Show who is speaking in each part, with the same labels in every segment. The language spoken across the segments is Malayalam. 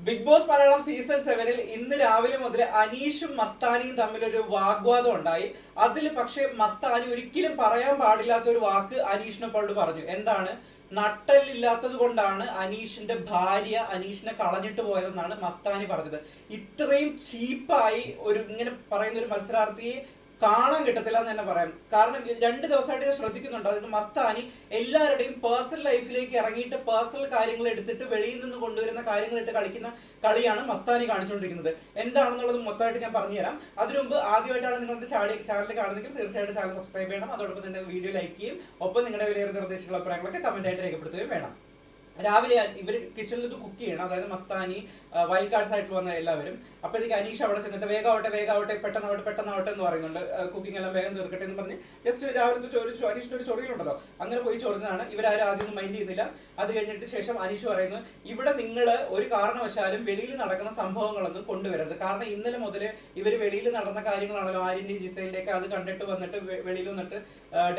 Speaker 1: ബിഗ് ബോസ് മലയാളം സീസൺ 7-ൽ ഇന്ന് രാവിലെ മുതൽ അനീഷും മസ്താനിയും തമ്മിലൊരു വാഗ്വാദം ഉണ്ടായി. അതിൽ പക്ഷേ മസ്താനി ഒരിക്കലും പറയാൻ പാടില്ലാത്ത ഒരു വാക്ക് അനീഷിനോട് പറഞ്ഞു. എന്താണ്? നട്ടലില്ലാത്തത് കൊണ്ടാണ് അനീഷിന്റെ ഭാര്യ അനീഷിനെ കളഞ്ഞിട്ട് പോയതെന്നാണ് മസ്താനി പറഞ്ഞത്. ഇത്രയും ചീപ്പായി ഇങ്ങനെ പറയുന്ന ഒരു മത്സരാർത്ഥിയെ കാണാൻ കിട്ടത്തില്ല എന്ന് തന്നെ പറയാം. കാരണം 2 ദിവസമായിട്ട് ഞാൻ ശ്രദ്ധിക്കുന്നുണ്ട്. അതിന് മസ്താനി എല്ലാവരുടെയും പേഴ്സണൽ ലൈഫിലേക്ക് ഇറങ്ങിയിട്ട് പേഴ്സണൽ കാര്യങ്ങൾ എടുത്തിട്ട് വെളിയിൽ നിന്ന് കൊണ്ടുവരുന്ന കാര്യങ്ങളിട്ട് കളിക്കുന്ന കളിയാണ് മസ്താനി കാണിച്ചുകൊണ്ടിരിക്കുന്നത്. എന്താണെന്നുള്ളത് മൊത്തമായിട്ട് ഞാൻ പറഞ്ഞുതരാം. അതിനു മുമ്പ് ആദ്യമായിട്ടാണ് നിങ്ങളുടെ ചാനൽ കാണുന്നെങ്കിൽ തീർച്ചയായിട്ടും ചാനൽ സബ്സ്ക്രൈബ് ചെയ്യണം. അതോടൊപ്പം തന്നെ വീഡിയോ ലൈക്ക് ചെയ്യും. ഒപ്പം നിങ്ങളുടെ വിലയേറിയ നിർദ്ദേശങ്ങളും അഭിപ്രായങ്ങളൊക്കെ കമന്റായിട്ട് രേഖപ്പെടുത്തുകയും വേണം. രാവിലെ ഇവർ കിച്ചണിൽ ഇത് കുക്ക് ചെയ്യണം. അതായത് മസ്താനി, വൈൽഡ് കാർഡ്സ് ആയിട്ട് വന്ന എല്ലാവരും. അപ്പോഴത്തേക്ക് അനീഷ് അവിടെ ചെന്നിട്ട് വേഗാവട്ടെ പെട്ടെന്നാവട്ടെ എന്ന് പറയുന്നുണ്ട്. കുക്കിംഗ് എല്ലാം വേഗം തീർക്കട്ടെ എന്ന് പറഞ്ഞ് ജസ്റ്റ് രാവിലത്തെ ചോദിച്ചു. അനീഷിൻ്റെ ഒരു ചൊറിയിലുണ്ടല്ലോ, അങ്ങനെ പോയി ചൊറിഞ്ഞതാണ്. ഇവരാരും ആദ്യം ഒന്നും മൈൻഡ് ചെയ്യുന്നില്ല. അത് കഴിഞ്ഞിട്ട് ശേഷം അനീഷ് പറയുന്നു, ഇവിടെ നിങ്ങൾ ഒരു കാരണവശാലും വെളിയിൽ നടക്കുന്ന സംഭവങ്ങളൊന്നും കൊണ്ടുവരരുത്. കാരണം ഇന്നലെ മുതൽ ഇവർ വെളിയിൽ നടന്ന കാര്യങ്ങളാണല്ലോ, ആര്യൻ്റെയും ജിസയിലേക്ക് അത് കണ്ടിട്ട് വന്നിട്ട് വെളിയിൽ വന്നിട്ട്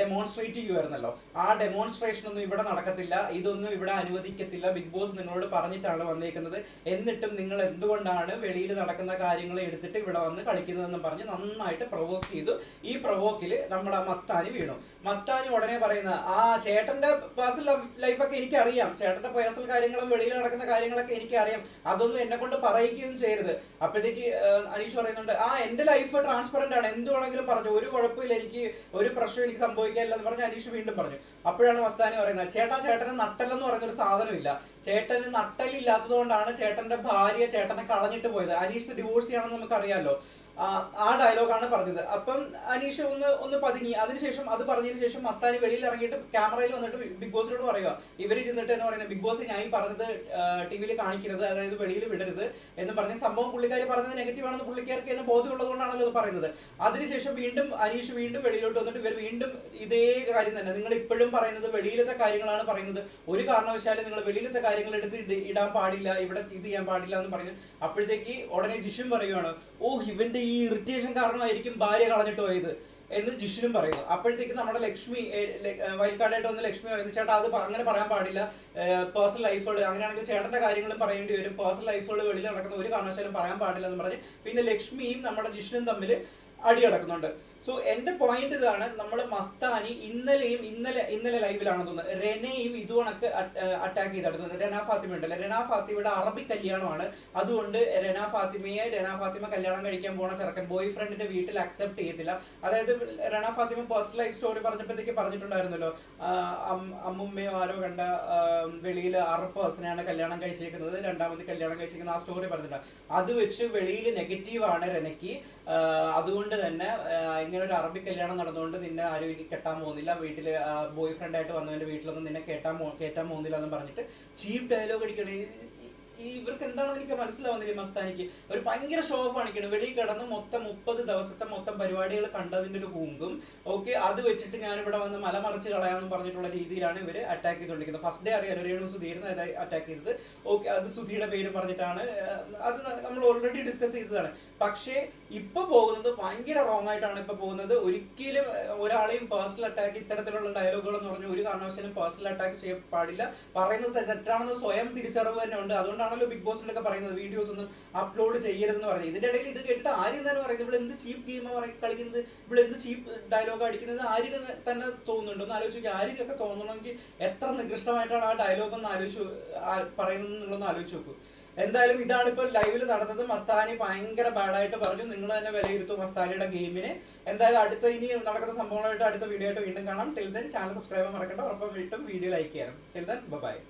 Speaker 1: ഡെമോൺസ്ട്രേറ്റ് ചെയ്യുമായിരുന്നല്ലോ. ആ ഡെമോൺസ്ട്രേഷൻ ഒന്നും ഇവിടെ നടക്കത്തില്ല, ഇതൊന്നും ഇവിടെ അനുവദിക്കത്തില്ല. ബിഗ് ബോസ് നിങ്ങളോട് പറഞ്ഞിട്ടാണ് വന്നേക്കുന്നത്. എന്നിട്ടും നിങ്ങൾ എന്തുകൊണ്ടാണ് വെളിയിൽ നടക്കുന്ന കാര്യങ്ങൾ എടുത്തിട്ട് ഇവിടെ വന്ന് കളിക്കുന്നതെന്ന് പറഞ്ഞ് നന്നായിട്ട് പ്രൊവോക്ക് ചെയ്തു. ഈ പ്രൊവോക്കിൽ നമ്മുടെ മസ്താനി വീണു. മസ്താനി ഉടനെ പറയുന്ന, ചേട്ടന്റെ പേഴ്സണൽ ലൈഫൊക്കെ എനിക്കറിയാം, ചേട്ടന്റെ പേഴ്സണൽ കാര്യങ്ങളും വെളിയിൽ നടക്കുന്ന കാര്യങ്ങളൊക്കെ എനിക്കറിയാം, അതൊന്നും എന്നെ കൊണ്ട് പറയിക്കുകയും ചെയ്യരുത്. അപ്പോഴത്തേക്ക് അനീഷ് പറയുന്നുണ്ട്, എന്റെ ലൈഫ് ട്രാൻസ്പെറന്റ് ആണ്, എന്ത് വേണമെങ്കിലും പറഞ്ഞു, ഒരു കുഴപ്പമില്ല, എനിക്ക് ഒരു പ്രശ്നം എനിക്ക് സംഭവിക്കാനില്ല എന്ന് പറഞ്ഞ് അനീഷ് വീണ്ടും പറഞ്ഞു. അപ്പോഴാണ് മസ്താനി പറയുന്നത്, ചേട്ടന് നട്ടലെന്ന് പറഞ്ഞൊരു സാധനമില്ല, ചേട്ടന് നട്ടലില്ലാത്തത് കൊണ്ടാണ് ചേട്ടന്റെ ഭാര്യ ചേട്ടനെ കളഞ്ഞിട്ട് പോയത്. അനീഷ് ഡിവോഴ്സ് ചെയ്യണമെന്ന് നമുക്കറിയാമല്ലോ. ആ ഡയലോഗാണ് പറഞ്ഞത്. അപ്പം അനീഷ് ഒന്ന് പതുങ്ങി. അതിനുശേഷം അത് പറഞ്ഞതിന് ശേഷം മസ്താനി വെളിയിൽ ഇറങ്ങിയിട്ട് ക്യാമറയിൽ വന്നിട്ട് ബിഗ് ബോസിനോട് പറയുക, ഇവരിരുന്നിട്ട് എന്ന് പറയുന്നത്, ബിഗ് ബോസ് ഞാൻ ഈ പറഞ്ഞത് ടി വിയിൽ കാണിക്കരുത്, അതായത് വെളിയിൽ വിടരുത് എന്ന് പറഞ്ഞ സംഭവം പുള്ളിക്കാരി പറഞ്ഞത് നെഗറ്റീവ് ആണെന്ന് പുള്ളിക്കാർക്ക് തന്നെ ബോധ്യമുള്ളത് കൊണ്ടാണല്ലോ ഇത് പറയുന്നത്. അതിനുശേഷം വീണ്ടും അനീഷ് വെളിയിലോട്ട് വന്നിട്ട് ഇവർ വീണ്ടും ഇതേ കാര്യം തന്നെ, നിങ്ങൾ ഇപ്പോഴും പറയുന്നത് വെളിയിലത്തെ കാര്യങ്ങളാണ് പറയുന്നത്, ഒരു കാരണവശാലും നിങ്ങൾ വെളിയിലത്തെ കാര്യങ്ങൾ എടുത്ത് ഇടാൻ പാടില്ല, ഇവിടെ ഇത് ചെയ്യാൻ പാടില്ല എന്ന് പറഞ്ഞു. അപ്പോഴത്തേക്ക് ഉടനെ ജിഷും പറയുകയാണ്, ഇവന്റെ ഈ ഇറിറ്റേഷൻ കാരണമായിരിക്കും ഭാര്യ കളഞ്ഞിട്ട് പോയത് എന്ന് ജിഷിനും പറയുന്നു. അപ്പോഴത്തേക്ക് നമ്മുടെ ലക്ഷ്മി, വൈൽഡ് കാർഡായിട്ട് വന്ന് ലക്ഷ്മി പറയുന്നു, ചേട്ടാ അത് അങ്ങനെ പറയാൻ പാടില്ല, പേഴ്സണൽ ലൈഫുകൾ അങ്ങനെയാണെങ്കിൽ ചേട്ടന്റെ കാര്യങ്ങളും പറയേണ്ടി വരും, പേഴ്സണൽ ലൈഫുകൾ വെളിയിൽ നടക്കുന്ന ഒരു കാരണവശാലും പറയാൻ പാടില്ല എന്ന് പറഞ്ഞ് പിന്നെ ലക്ഷ്മിയും നമ്മുടെ ജിഷിനും തമ്മിൽ അടി നടക്കുന്നുണ്ട്. സോ എന്റെ പോയിന്റ് ഇതാണ്, നമ്മൾ മസ്താനി ഇന്നലെ ലൈവിലാണെന്ന് തോന്നുന്നത് റെനയും ഇതുകണക്ക് അറ്റാക്ക് ചെയ്തെടുത്തുണ്ട്. രന ഫാത്തിമ ഉണ്ടല്ലോ, രന ഫാത്തിമയുടെ അറബി കല്യാണമാണ്. അതുകൊണ്ട് രന ഫാത്തിമ കല്യാണം കഴിക്കാൻ പോണ ചെറുക്കൻ ബോയ് ഫ്രണ്ടിന്റെ വീട്ടിൽ അക്സെപ്റ്റ് ചെയ്യത്തില്ല. അതായത് രന ഫാത്തിമ പേഴ്സണൽ ലൈഫ് സ്റ്റോറി പറഞ്ഞപ്പോഴത്തേക്ക് പറഞ്ഞിട്ടുണ്ടായിരുന്നല്ലോ, അമ്മുമ്മയോ ആരോ കണ്ട വെളിയിൽ 6 പേഴ്സണെയാണ് കല്യാണം കഴിച്ചേക്കുന്നത്, രണ്ടാമത് കല്യാണം കഴിച്ചിരിക്കുന്ന ആ സ്റ്റോറി പറഞ്ഞിട്ടുണ്ട്. അത് വെച്ച് വെളിയിൽ നെഗറ്റീവാണ് രനയ്ക്ക്. അതുകൊണ്ട് തന്നെ ഇങ്ങനെ ഒരു അറബി കല്യാണം നടന്നുകൊണ്ട് നിന്നെ ആരും ഇനി കെട്ടാൻ പോകുന്നില്ല, വീട്ടിൽ ബോയ് ഫ്രണ്ട് ആയിട്ട് വന്നവന്റെ വീട്ടിലൊന്നും നിന്നെ കയറ്റാൻ പോകുന്നില്ല എന്ന് പറഞ്ഞിട്ട് ചീപ്പ് ഡയലോഗ് അടിക്കണേ. ഇവർക്ക് എന്താണെന്ന് എനിക്ക് മനസ്സിലാവുന്നില്ല. മസ്താനിക്ക് ഒരു ഭയങ്കര ഷോ ഓഫ് കാണിക്കണം. വെളിയിൽ കിടന്ന് മൊത്തം 30 ദിവസത്തെ മൊത്തം പരിപാടികൾ കണ്ടതിന്റെ ഒരു ഹൂങ്കും അത് വെച്ചിട്ട് ഞാനിവിടെ വന്ന് മലമറിച്ച് കളയാമെന്ന് പറഞ്ഞിട്ടുള്ള രീതിയിലാണ് ഇവർ അറ്റാക്ക് ചെയ്തുകൊണ്ടിരിക്കുന്നത്. ഫസ്റ്റ് ഡേ അറിയാലോ, രേണു സുധീർന്ന് അറ്റാക്ക് ചെയ്തത്. അത് സുധിയുടെ പേര് പറഞ്ഞിട്ടാണ്. അത് നമ്മൾ ഓൾറെഡി ഡിസ്കസ് ചെയ്തതാണ്. പക്ഷേ ഇപ്പൊ പോകുന്നത് ഭയങ്കര റോങ് ആയിട്ടാണ് ഇപ്പൊ പോകുന്നത്. ഒരിക്കലും ഒരാളെയും പേഴ്സണൽ അറ്റാക്ക്, ഇത്തരത്തിലുള്ള ഡയലോഗുകൾ എന്ന് പറഞ്ഞാൽ ഒരു കാരണവശാലും പേഴ്സണൽ അറ്റാക്ക് ചെയ്യാൻ പാടില്ല. പറയുന്നത് തെറ്റാണെന്ന് സ്വയം തിരിച്ചറിവ് തന്നെ ഉണ്ട്. അതുകൊണ്ടാണല്ലോ ബിഗ് ബോസിലൊക്കെ പറയുന്നത് വീഡിയോസ് ഒന്നും അപ്ലോഡ് ചെയ്യരുതെന്ന് പറയുന്നത്. ഇതിന്റെ ഇടയിൽ ഇത് കേട്ടിട്ട് ആര്യം തന്നെ പറയുന്നത്, ഇവിടെ എന്ത് ചീപ്പ് ഗെയിമാണ് കളിക്കുന്നത്, ഇവിടെ എന്ത് ചീപ്പ് ഡയലോഗ് അടിക്കുന്നത് ആര്യന് തന്നെ തോന്നുന്നുണ്ടോ എന്ന് ആലോചിച്ച് നോക്കി. ആര്യനൊക്കെ തോന്നണമെങ്കിൽ എത്ര നികൃഷ്ടമായിട്ടാണ് ആ ഡയലോഗ് ഒന്ന് പറയുന്നത് എന്നുള്ളതൊന്ന് ആലോചിച്ച് നോക്കൂ. എന്തായാലും ഇതാണ് ഇപ്പോൾ ലൈവിൽ നടന്നത്. മസ്താനി ഭയങ്കര ബാഡായിട്ട് പറഞ്ഞു. നിങ്ങൾ തന്നെ വിലയിരുത്തും മസ്താനിയുടെ ഗെയിമിന്. എന്തായാലും ഇനി നടക്കുന്ന സംഭവങ്ങളായിട്ട് അടുത്ത വീഡിയോ ആയിട്ട് വീണ്ടും കാണാം. ടിൽ ദെൻ ചാനൽ സബ്സ്ക്രൈബ് മറക്കണ്ട, ഉറപ്പം വീണ്ടും വീഡിയോ ലൈക്ക് ചെയ്യണം. Till then bye.